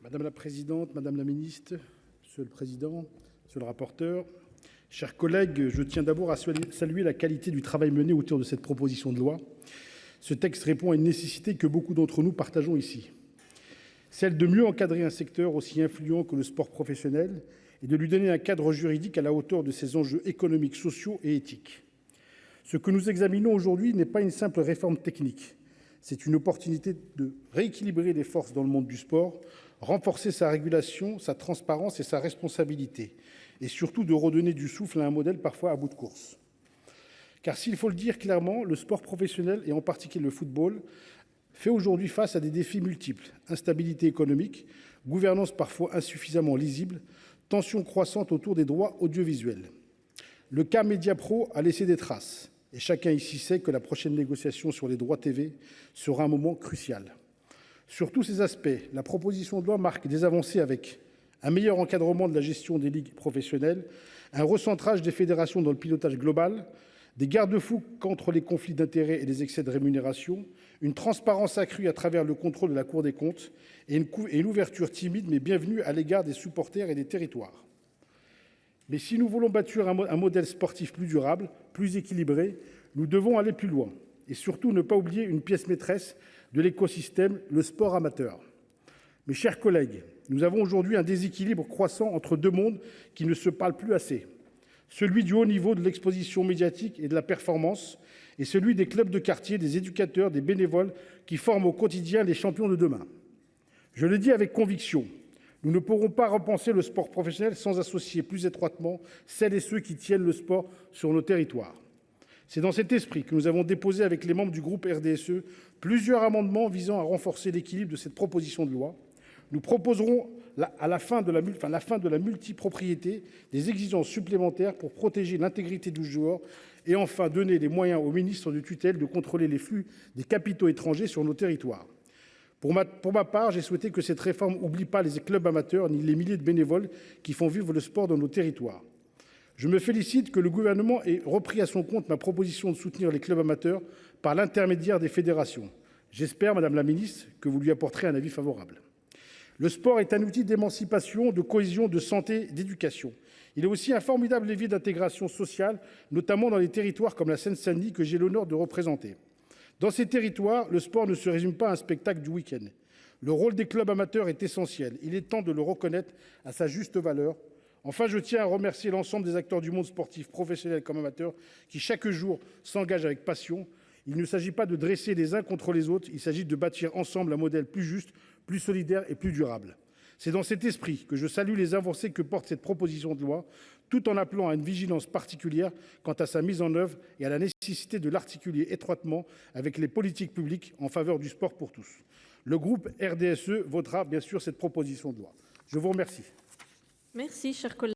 Madame la présidente, madame la ministre, monsieur le président, monsieur le rapporteur, chers collègues, je tiens d'abord à saluer la qualité du travail mené autour de cette proposition de loi. Ce texte répond à une nécessité que beaucoup d'entre nous partageons ici, celle de mieux encadrer un secteur aussi influent que le sport professionnel et de lui donner un cadre juridique à la hauteur de ses enjeux économiques, sociaux et éthiques. Ce que nous examinons aujourd'hui n'est pas une simple réforme technique. C'est une opportunité de rééquilibrer les forces dans le monde du sport, renforcer sa régulation, sa transparence et sa responsabilité, et surtout de redonner du souffle à un modèle parfois à bout de course. Car s'il faut le dire clairement, le sport professionnel, et en particulier le football, fait aujourd'hui face à des défis multiples. Instabilité économique, gouvernance parfois insuffisamment lisible, tensions croissantes autour des droits audiovisuels. Le cas Mediapro a laissé des traces, et chacun ici sait que la prochaine négociation sur les droits TV sera un moment crucial. Sur tous ces aspects, la proposition de loi marque des avancées avec un meilleur encadrement de la gestion des ligues professionnelles, un recentrage des fédérations dans le pilotage global, des garde-fous contre les conflits d'intérêts et les excès de rémunération, une transparence accrue à travers le contrôle de la Cour des comptes et une ouverture timide mais bienvenue à l'égard des supporters et des territoires. Mais si nous voulons bâtir un modèle sportif plus durable, plus équilibré, nous devons aller plus loin et surtout ne pas oublier une pièce maîtresse de l'écosystème, le sport amateur. Mes chers collègues, nous avons aujourd'hui un déséquilibre croissant entre deux mondes qui ne se parlent plus assez. Celui du haut niveau de l'exposition médiatique et de la performance et celui des clubs de quartier, des éducateurs, des bénévoles qui forment au quotidien les champions de demain. Je le dis avec conviction, nous ne pourrons pas repenser le sport professionnel sans associer plus étroitement celles et ceux qui tiennent le sport sur nos territoires. C'est dans cet esprit que nous avons déposé avec les membres du groupe RDSE plusieurs amendements visant à renforcer l'équilibre de cette proposition de loi. Nous proposerons à la fin de la multipropriété des exigences supplémentaires pour protéger l'intégrité du joueur et enfin donner les moyens aux ministres de tutelle de contrôler les flux des capitaux étrangers sur nos territoires. Pour ma part, j'ai souhaité que cette réforme n'oublie pas les clubs amateurs ni les milliers de bénévoles qui font vivre le sport dans nos territoires. Je me félicite que le gouvernement ait repris à son compte ma proposition de soutenir les clubs amateurs par l'intermédiaire des fédérations. J'espère, madame la ministre, que vous lui apporterez un avis favorable. Le sport est un outil d'émancipation, de cohésion, de santé, d'éducation. Il est aussi un formidable levier d'intégration sociale, notamment dans les territoires comme la Seine-Saint-Denis que j'ai l'honneur de représenter. Dans ces territoires, le sport ne se résume pas à un spectacle du week-end. Le rôle des clubs amateurs est essentiel. Il est temps de le reconnaître à sa juste valeur. Enfin, je tiens à remercier l'ensemble des acteurs du monde sportif, professionnels comme amateurs, qui chaque jour s'engagent avec passion. Il ne s'agit pas de dresser les uns contre les autres, il s'agit de bâtir ensemble un modèle plus juste, plus solidaire et plus durable. C'est dans cet esprit que je salue les avancées que porte cette proposition de loi, tout en appelant à une vigilance particulière quant à sa mise en œuvre et à la nécessité de l'articuler étroitement avec les politiques publiques en faveur du sport pour tous. Le groupe RDSE votera bien sûr cette proposition de loi. Je vous remercie. Merci, cher collègue.